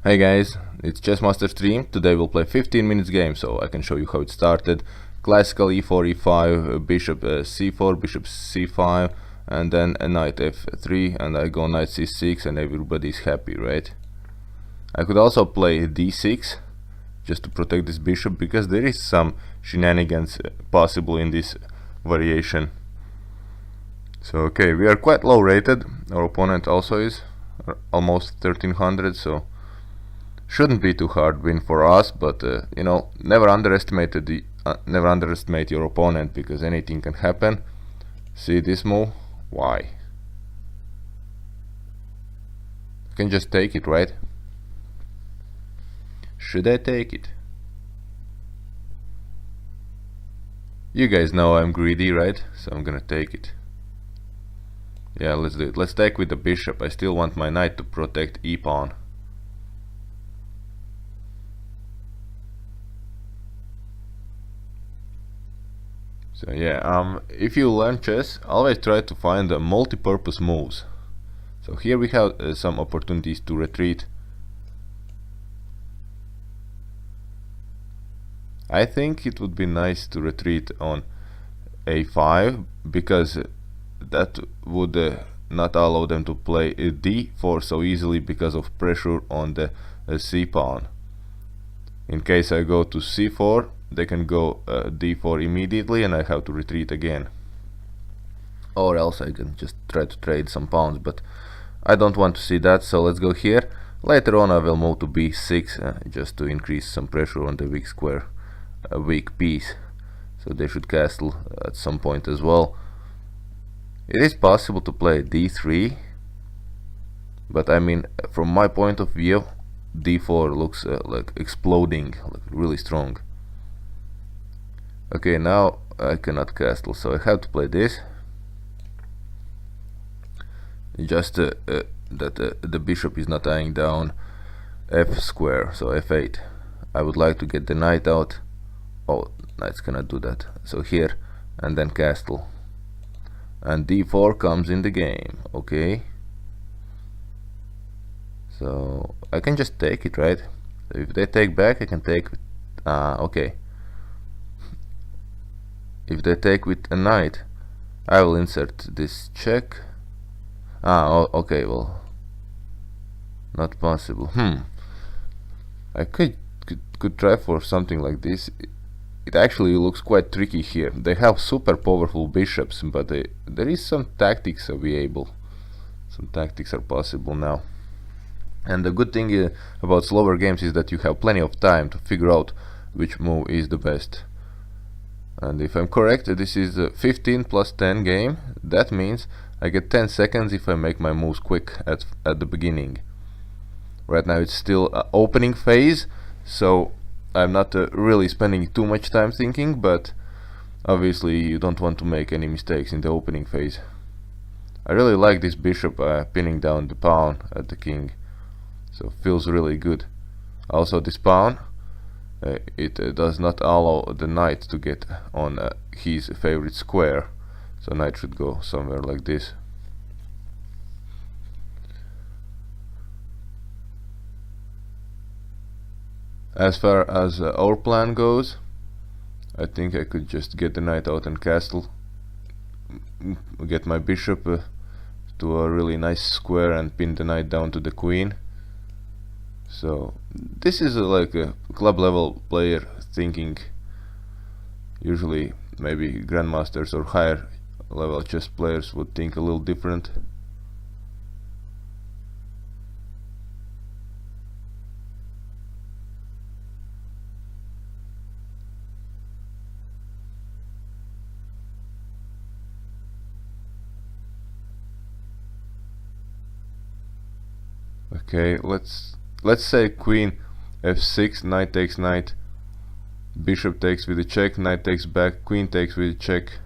Hey guys, it's ChessMasterStream. Today we'll play 15 minutes game, so I can show you how it started. Classical e4, e5, bishop c4, bishop c5, and then a knight f3, and I go knight c6, and everybody's happy, right? I could also play d6, just to protect this bishop, because there is some shenanigans possible in this variation. So okay, we are quite low rated. Our opponent also is almost 1300, so shouldn't be too hard win for us, but you know, never underestimate your opponent, because anything can happen. See this move? Why? I can just take it, right? Should I take it? You guys know I'm greedy, right? So I'm gonna take it. Yeah, let's do it. Let's take with the bishop. I still want my knight to protect e-pawn. So yeah, if you learn chess, always try to find the multi-purpose moves. So here we have some opportunities to retreat. I think it would be nice to retreat on a5, because that would not allow them to play d4 so easily because of pressure on the c pawn. In case I go to c4, they can go d4 immediately, and I have to retreat again. Or else I can just try to trade some pawns, but I don't want to see that, so let's go here. Later on I will move to b6 just to increase some pressure on the weak square, weak piece. So they should castle at some point as well. It is possible to play d3, but I mean, from my point of view, d4 looks like exploding, like really strong. Okay, now I cannot castle, so I have to play this. Just that the bishop is not tying down f square, so f8. I would like to get the knight out. Oh, knights cannot do that. So here, and then castle. And d4 comes in the game, okay? So I can just take it, right? If they take back, I can take with, okay. If they take with a knight, I will insert this check. Okay, well, not possible. I could try for something like this. It actually looks quite tricky here. They have super powerful bishops, but there is some tactics available. Some tactics are possible now. And the good thing about slower games is that you have plenty of time to figure out which move is the best. And if I'm correct, this is a 15 plus 10 game. That means I get 10 seconds if I make my moves quick at the beginning. Right now it's still opening phase, so I'm not really spending too much time thinking, but obviously you don't want to make any mistakes in the opening phase. I really like this bishop pinning down the pawn at the king, so feels really good. Also this pawn, it does not allow the knight to get on his favorite square, so knight should go somewhere like this. As far as our plan goes, I think I could just get the knight out and castle, get my bishop to a really nice square and pin the knight down to the queen. So this is like a club level player thinking. Usually maybe grandmasters or higher level chess players would think a little different. Okay, let's say queen f6, knight takes knight, bishop takes with a check, knight takes back, queen takes with a check,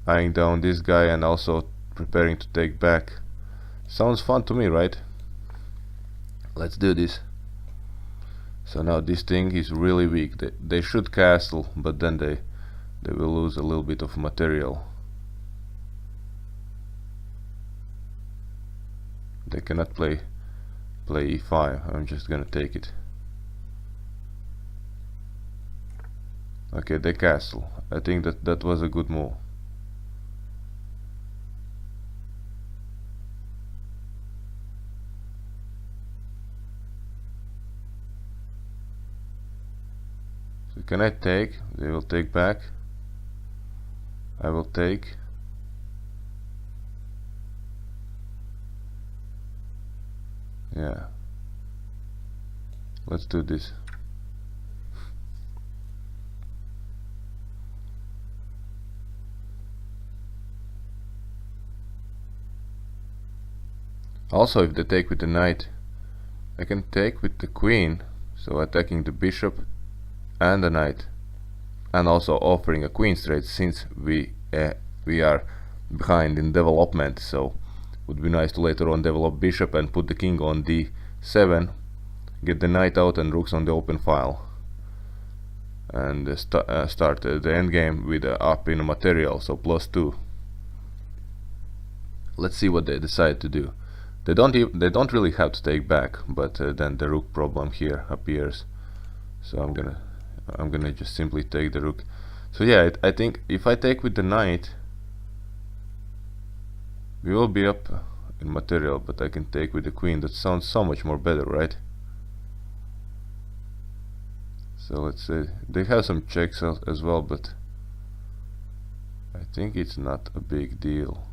eyeing down this guy and also preparing to take back. Sounds fun to me, right? Let's do this. So now this thing is really weak. They should castle, but then they will lose a little bit of material. They cannot play play e5. I'm just gonna take it. Okay, they castle. I think that was a good move. So can I take? They will take back. I will take. Yeah. Let's do this. Also, if they take with the knight, I can take with the queen, so attacking the bishop and the knight, and also offering a queen straight, since we are behind in development. So would be nice to later on develop bishop and put the king on d7, get the knight out and rooks on the open file, and start the endgame with up in material, so +2. Let's see what they decide to do. They don't really have to take back, but then the rook problem here appears. So I'm gonna just simply take the rook. So yeah, I think if I take with the knight, we will be up in material, but I can take with the queen. That sounds so much more better, right? So let's say they have some checks as well, but I think it's not a big deal.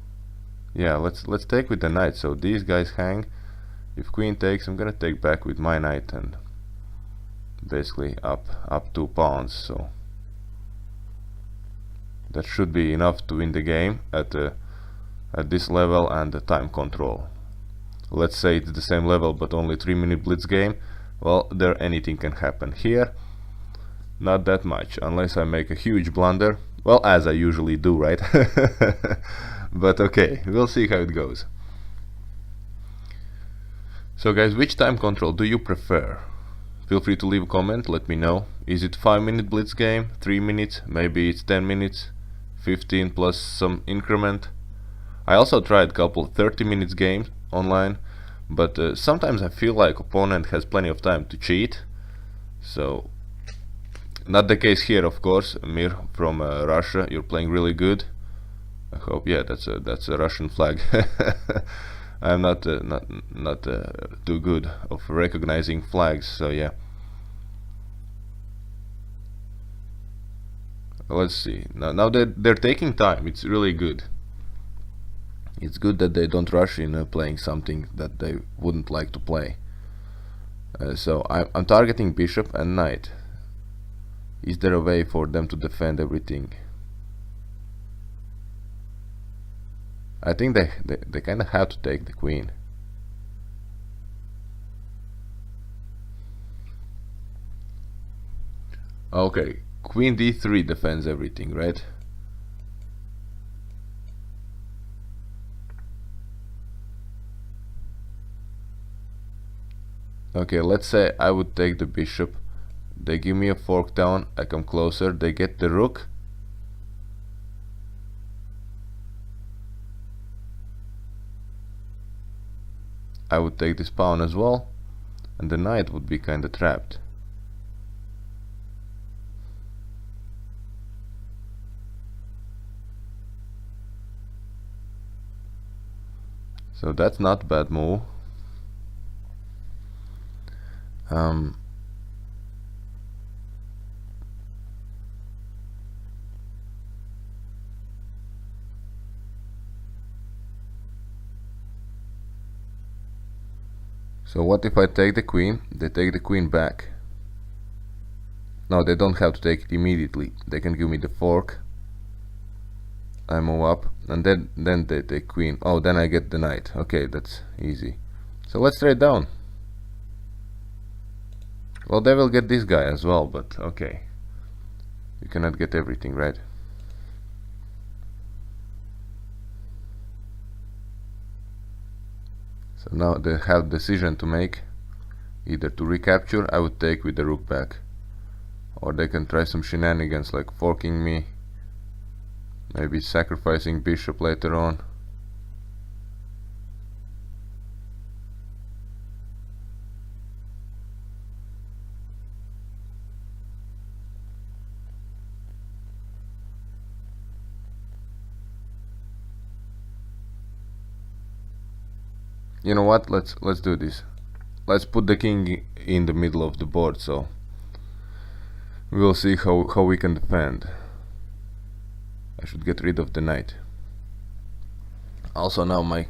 Yeah, let's take with the knight. So these guys hang. If queen takes, I'm gonna take back with my knight and basically up 2 pawns. So that should be enough to win the game at this level and the time control. Let's say it's the same level but only 3-minute blitz game. Well, there anything can happen. Here, not that much, unless I make a huge blunder. Well, as I usually do, right? But okay, we'll see how it goes. So guys, which time control do you prefer? Feel free to leave a comment, let me know. Is it 5-minute blitz game, 3 minutes, maybe it's 10 minutes, 15 plus some increment? I also tried a couple 30 minutes games online, but sometimes I feel like opponent has plenty of time to cheat. So not the case here, of course. Mir from Russia, you're playing really good. I hope. Yeah, that's a Russian flag. I'm not too good of recognizing flags, so yeah. Let's see. Now they're taking time. It's really good. It's good that they don't rush in playing something that they wouldn't like to play. So I'm targeting bishop and knight. Is there a way for them to defend everything? I think they kind of have to take the queen. Okay, queen d3 defends everything, right? Okay, let's say I would take the bishop. They give me a fork down, I come closer, they get the rook. I would take this pawn as well, and the knight would be kinda trapped. So that's not a bad move. So what if I take the queen? They take the queen back. No, they don't have to take it immediately. They can give me the fork. I move up, and then they take queen. Oh, then I get the knight. Okay, that's easy. So let's trade down. Well, they will get this guy as well, but okay. You cannot get everything, right? So now they have decision to make. Either to recapture, I would take with the rook back, or they can try some shenanigans like forking me, maybe sacrificing bishop later on. You know what? Let's do this. Let's put the king in the middle of the board, so we'll see how we can defend. I should get rid of the knight. Also now my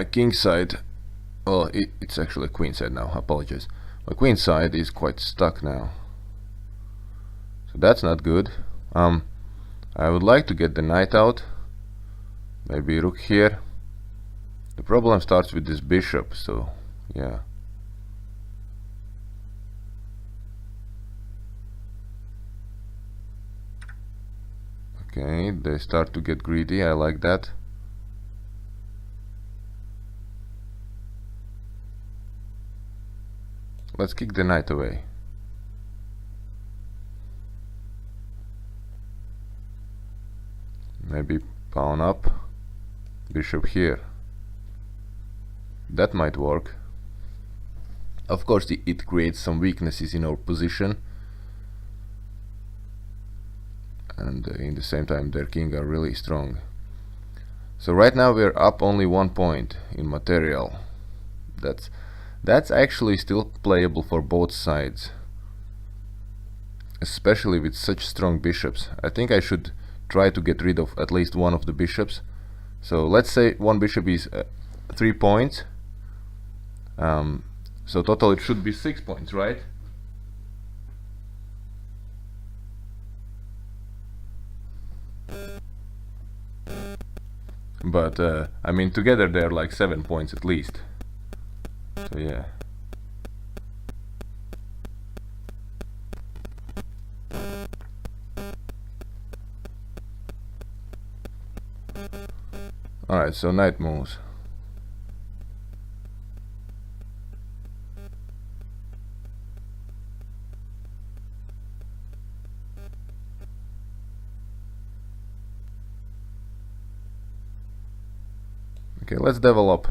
king side, well, it's actually queen side now, I apologize. My queen side is quite stuck now, so that's not good. I would like to get the knight out, maybe rook here. The problem starts with this bishop, so yeah. Okay, they start to get greedy, I like that. Let's kick the knight away. Maybe pawn up, bishop here. That might work. Of course it creates some weaknesses in our position, and in the same time their king are really strong. So right now we're up only 1 point in material. That's actually still playable for both sides, especially with such strong bishops. I think I should try to get rid of at least one of the bishops. So let's say one bishop is 3 points. So total it should be 6 points, right? But I mean together they're like 7 points at least. So yeah. Alright, so knight moves. Okay, let's develop.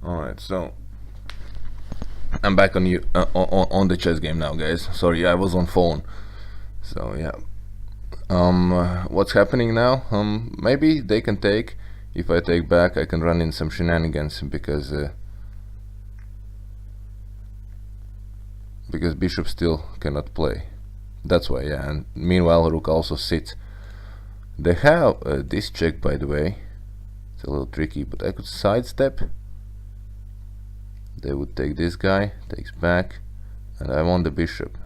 Alright, so I'm back on you on the chess game now, guys. Sorry, I was on phone. So yeah. What's happening now? Maybe they can take. If I take back, I can run in some shenanigans because bishop still cannot play. That's why, yeah. And meanwhile, rook also sits. They have this check, by the way. It's a little tricky, but I could sidestep. They would take this guy, takes back, and I want the bishop.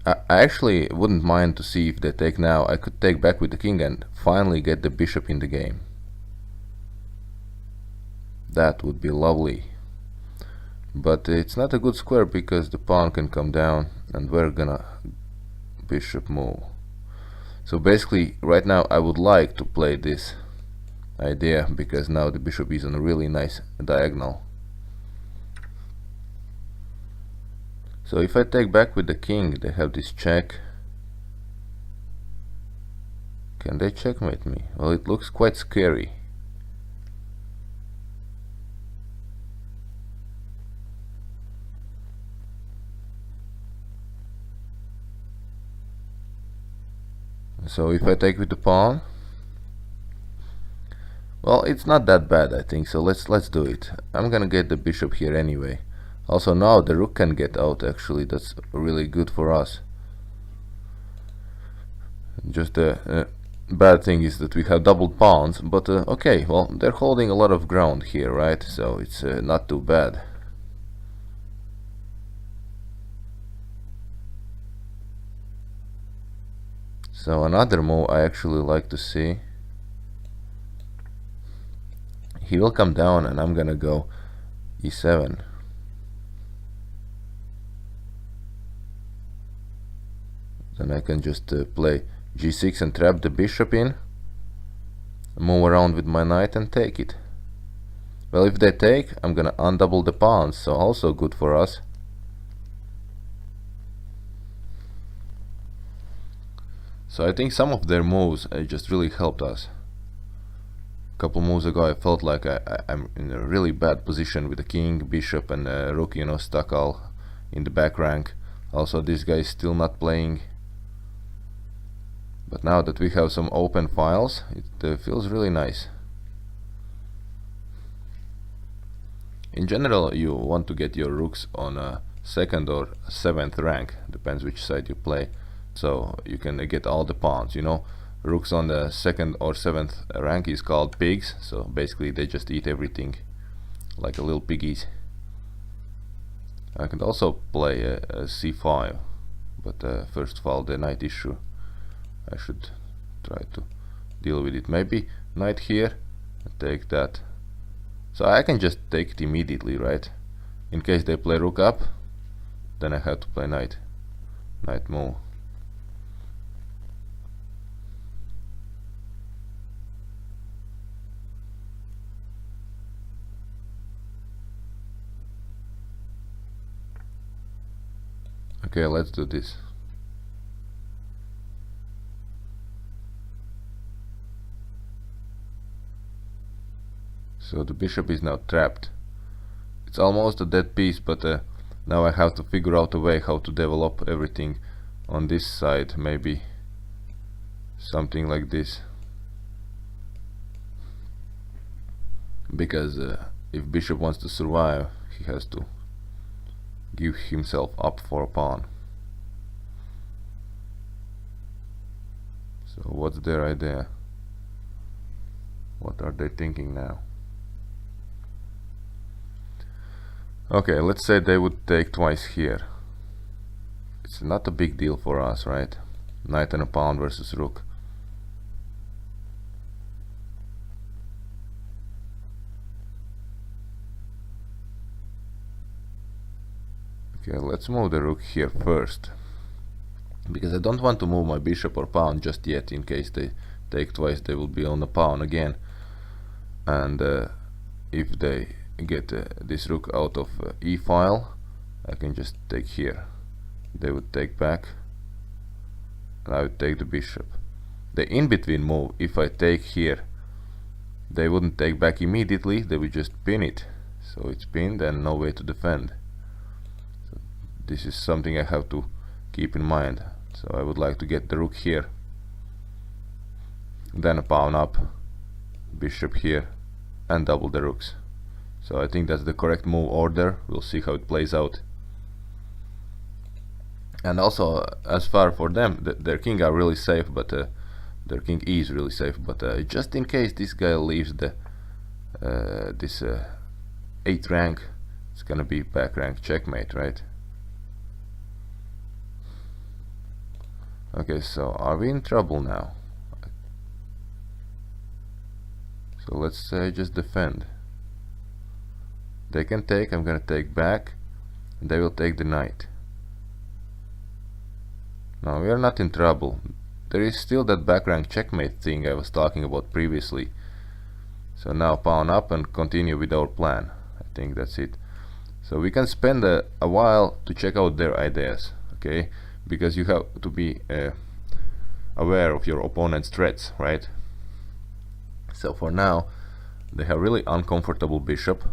I actually wouldn't mind to see if they take now. I could take back with the king and finally get the bishop in the game. That would be lovely. But it's not a good square because the pawn can come down and we're gonna bishop move. So basically right now I would like to play this idea because now the bishop is on a really nice diagonal. So if I take back with the king, they have this check. Can they checkmate me? Well, it looks quite scary. So if I take with the pawn, well, it's not that bad, I think. So let's do it. I'm gonna get the bishop here anyway. Also now the rook can get out, actually. That's really good for us. Just the bad thing is that we have doubled pawns, but okay, well, they're holding a lot of ground here, right? So it's not too bad. So another move I actually like to see. He will come down and I'm gonna go e7. Then I can just play g6 and trap the bishop in, move around with my knight and take it. Well, if they take, I'm gonna undouble the pawns, so also good for us. So I think some of their moves just really helped us. A couple moves ago I felt like I'm in a really bad position with the king, bishop and rook, you know, stuck all in the back rank. Also this guy is still not playing. But now that we have some open files, it feels really nice. In general, you want to get your rooks on a 2nd or 7th rank, depends which side you play, so you can get all the pawns, you know. Rooks on the 2nd or 7th rank is called pigs, so basically they just eat everything like a little piggies. I can also play a c5, but first of all the knight issue, I should try to deal with it. Maybe knight here, take that. So I can just take it immediately, right? In case they play rook up, then I have to play knight move. Okay, let's do this. So the bishop is now trapped. It's almost a dead piece, but now I have to figure out a way how to develop everything on this side. Maybe something like this. Because if bishop wants to survive, he has to give himself up for a pawn. So what's their idea? What are they thinking now? Okay, let's say they would take twice here. It's not a big deal for us, right? Knight and a pawn versus rook. Okay, let's move the rook here first, because I don't want to move my bishop or pawn just yet. In case they take twice, they will be on the pawn again, and if they get this rook out of e file, I can just take here. They would take back, and I would take the bishop. The in-between move, if I take here, they wouldn't take back immediately, they would just pin it. So it's pinned and no way to defend. So this is something I have to keep in mind. So I would like to get the rook here, then a pawn up, bishop here, and double the rooks. So I think that's the correct move order. We'll see how it plays out. And also, as far for them, their king are really safe, but their king is really safe. But just in case this guy leaves the this 8th rank, it's gonna be back rank checkmate, right? Okay, so are we in trouble now? So let's just defend. They can take, I'm gonna take back, and they will take the knight. Now we are not in trouble. There is still that back rank checkmate thing I was talking about previously. So now pawn up and continue with our plan. I think that's it. So we can spend a while to check out their ideas, okay? Because you have to be aware of your opponent's threats, right? So for now, they have really uncomfortable bishop.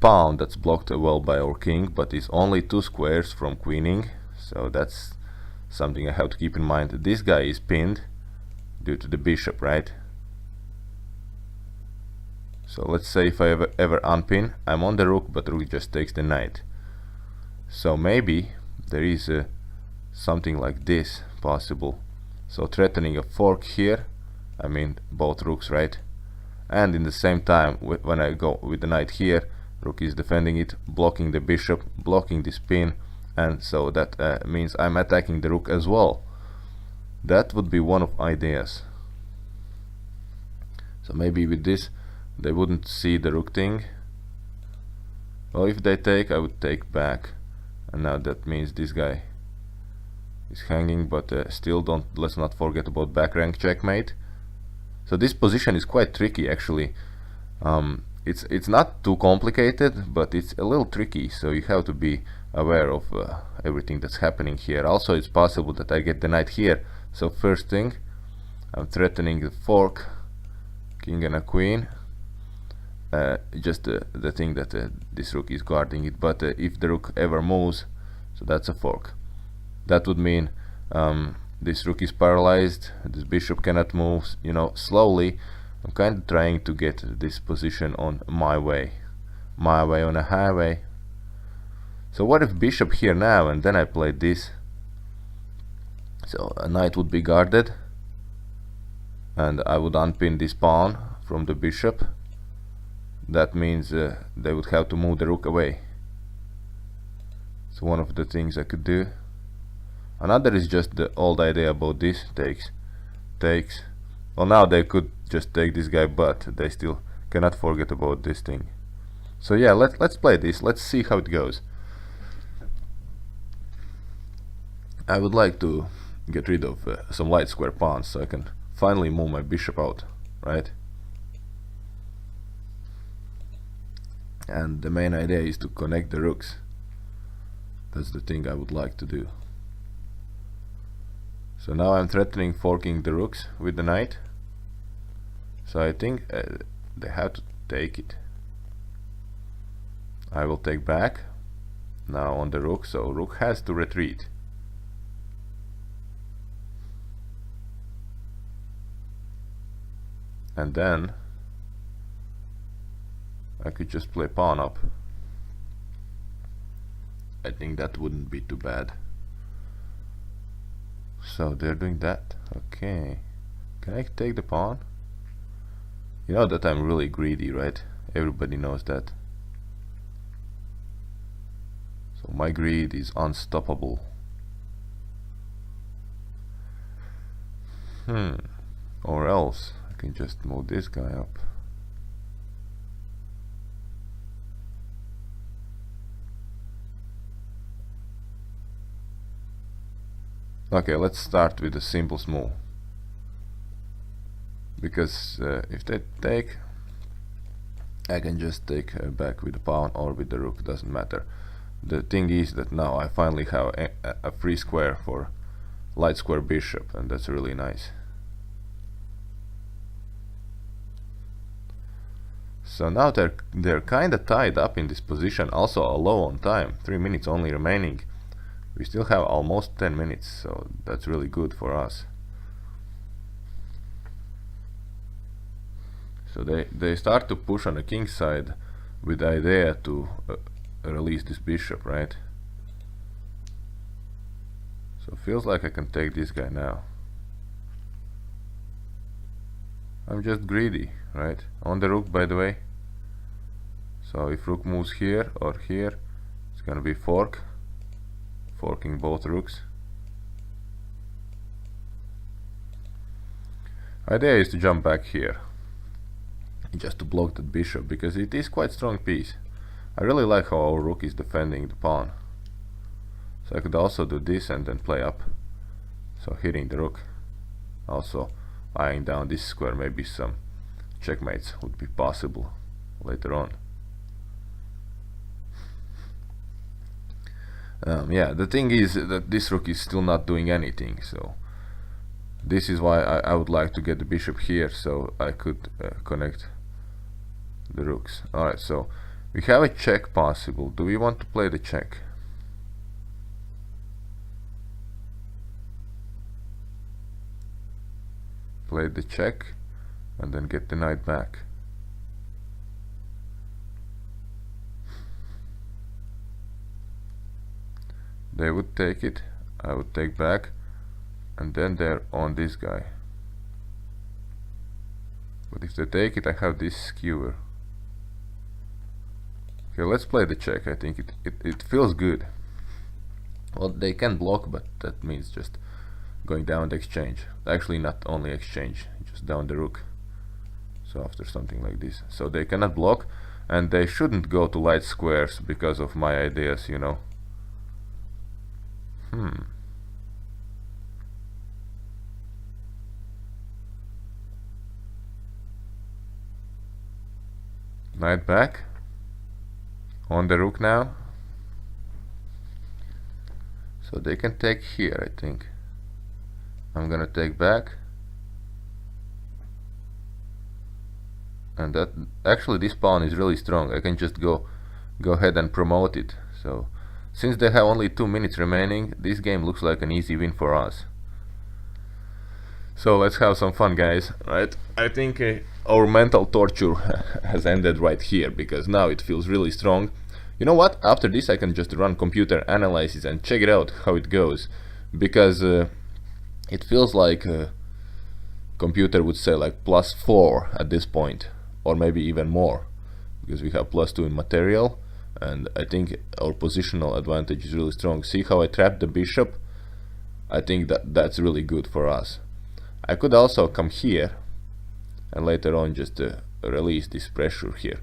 Pawn that's blocked well by our king, but is only 2 squares from queening, so that's something I have to keep in mind. This guy is pinned due to the bishop, right? So let's say if I ever unpin, I'm on the rook, but rook just takes the knight. So maybe there is something like this possible. So threatening a fork here, I mean both rooks, right? And in the same time, when I go with the knight here, rook is defending it, blocking the bishop, blocking this pin, and so that means I'm attacking the rook as well. That would be one of ideas. So maybe with this they wouldn't see the rook thing. Well, if they take, I would take back, and now that means this guy is hanging, but still let's not forget about back rank checkmate. So this position is quite tricky actually. it's not too complicated, but it's a little tricky, so you have to be aware of everything that's happening here. Also, it's possible that I get the knight here, so first thing, I'm threatening the fork, king and a queen. Just the thing that this rook is guarding it, but if the rook ever moves, so that's a fork. That would mean this rook is paralyzed, this bishop cannot move, you know. Slowly I'm kind of trying to get this position on my way on a highway. So what if bishop here now, and then I played this? So a knight would be guarded, and I would unpin this pawn from the bishop. That means they would have to move the rook away. So one of the things I could do. Another is just the old idea about this, takes. Well, now they could just take this guy, but they still cannot forget about this thing. So yeah, let's play this. Let's see how it goes. I would like to get rid of some light square pawns, so I can finally move my bishop out, right? And the main idea is to connect the rooks. That's the thing I would like to do. So now I'm threatening forking the rooks with the knight. So I think they have to take it. I will take back now on the rook, so rook has to retreat. And then I could just play pawn up. I think that wouldn't be too bad. So they're doing that. Okay. Can I take the pawn? You know that I'm really greedy, right? Everybody knows that. So my greed is unstoppable. Or else I can just move this guy up. Okay, let's start with the simplest move, because if they take, I can just take back with the pawn or with the rook, doesn't matter. The thing is that now I finally have a free square for light square bishop, and that's really nice. So now they're kinda tied up in this position, also low on time, 3 minutes only remaining. We still have almost 10 minutes, so that's really good for us. So they start to push on the king side with the idea to release this bishop, right? So feels like I can take this guy now. I'm just greedy, right? On the rook, by the way. So if rook moves here or here, it's gonna be forking both rooks. Idea is to jump back here, just to block that bishop, because it is quite strong piece. I really like how our rook is defending the pawn. So I could also do this and then play up, so hitting the rook, also eyeing down this square. Maybe some checkmates would be possible later on. Yeah, the thing is that this rook is still not doing anything, so this is why I would like to get the bishop here, so I could connect the rooks. Alright, so we have a check possible. Do we want to play the check? Play the check and then get the knight back. They would take it, I would take back, and then they're on this guy. But if they take it, I have this skewer. Okay, let's play the check. I think it feels good. Well, they can block, but that means just going down the exchange. Actually, not only exchange, just down the rook. So after something like this. So they cannot block, and they shouldn't go to light squares because of my ideas, you know. Knight back on the rook now, so they can take here. I think I'm gonna take back, and that actually this pawn is really strong. I can just go ahead and promote it. So since they have only 2 minutes remaining, this game looks like an easy win for us. So let's have some fun, guys, right? I think our mental torture has ended right here, because now it feels really strong. You know what? After this I can just run computer analysis and check it out how it goes, because it feels like computer would say like +4 at this point, or maybe even more, because we have +2 in material, and I think our positional advantage is really strong. See how I trapped the bishop? I think that's really good for us. I could also come here and later on just release this pressure here,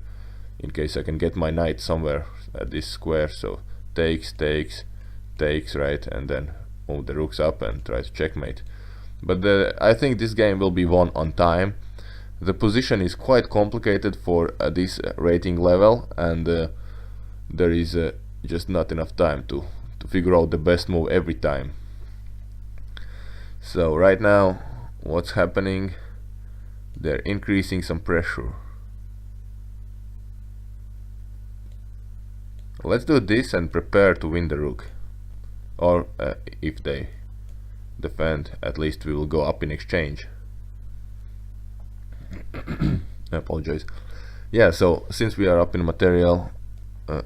in case I can get my knight somewhere at this square. So takes, right, and then move the rooks up and try to checkmate. But I think this game will be won on time. The position is quite complicated for this rating level, and there is just not enough time to figure out the best move every time. So right now what's happening? They're increasing some pressure. Let's do this and prepare to win the rook, or if they defend, at least we will go up in exchange. I apologize. Yeah, so since we are up in material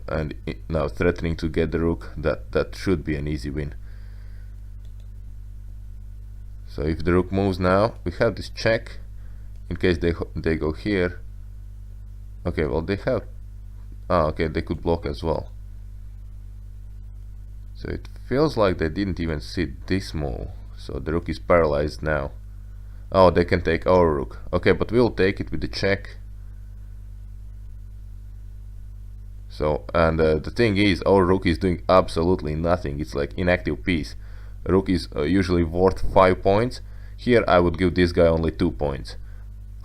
and now threatening to get the rook, that should be an easy win. So if the rook moves now, we have this check in case they go here. Okay, well they have, okay, they could block as well. So it feels like they didn't even see this move, so the rook is paralyzed now. Oh, they can take our rook. Okay, but we'll take it with the check. So, and the thing is, our rook is doing absolutely nothing. It's like inactive piece. Rook is usually worth 5 points. Here I would give this guy only 2 points.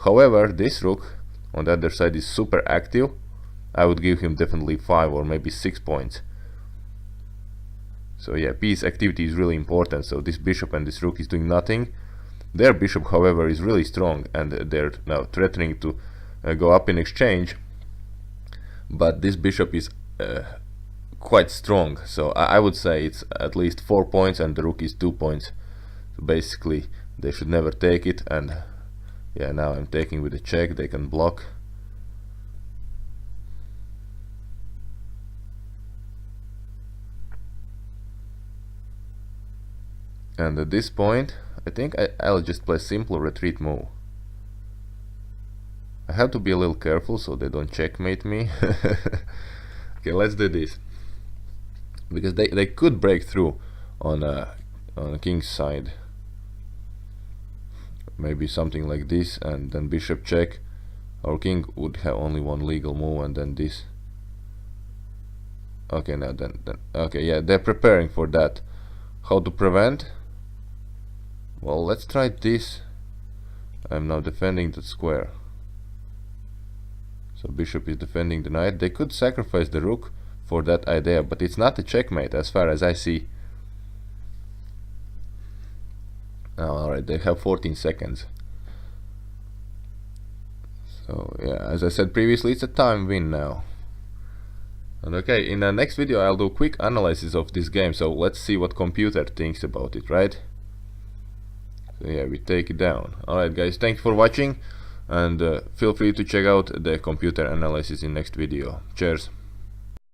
However, this rook on the other side is super active. I would give him definitely 5 or maybe 6 points. So yeah, piece activity is really important. So this bishop and this rook is doing nothing. Their bishop, however, is really strong, and they're now threatening to go up in exchange. But this bishop is quite strong, so I would say it's at least 4 points and the rook is 2 points. So basically they should never take it, and yeah, now I'm taking with a check. They can block. And at this point I think I'll just play simple retreat move. I have to be a little careful so they don't checkmate me. Okay, let's do this, because they could break through on a king's side. Maybe something like this, and then bishop check. Our king would have only one legal move, and then this. Okay, now then okay, yeah, they're preparing for that. How to prevent? Well, let's try this. I'm now defending the square. So bishop is defending the knight. They could sacrifice the rook for that idea, but it's not a checkmate as far as I see. Alright, they have 14 seconds. So yeah, as I said previously, it's a time win now. And okay, in the next video I'll do a quick analysis of this game, so let's see what computer thinks about it, right? So yeah, we take it down. Alright guys, thank you for watching, and feel free to check out the computer analysis in next video. Cheers.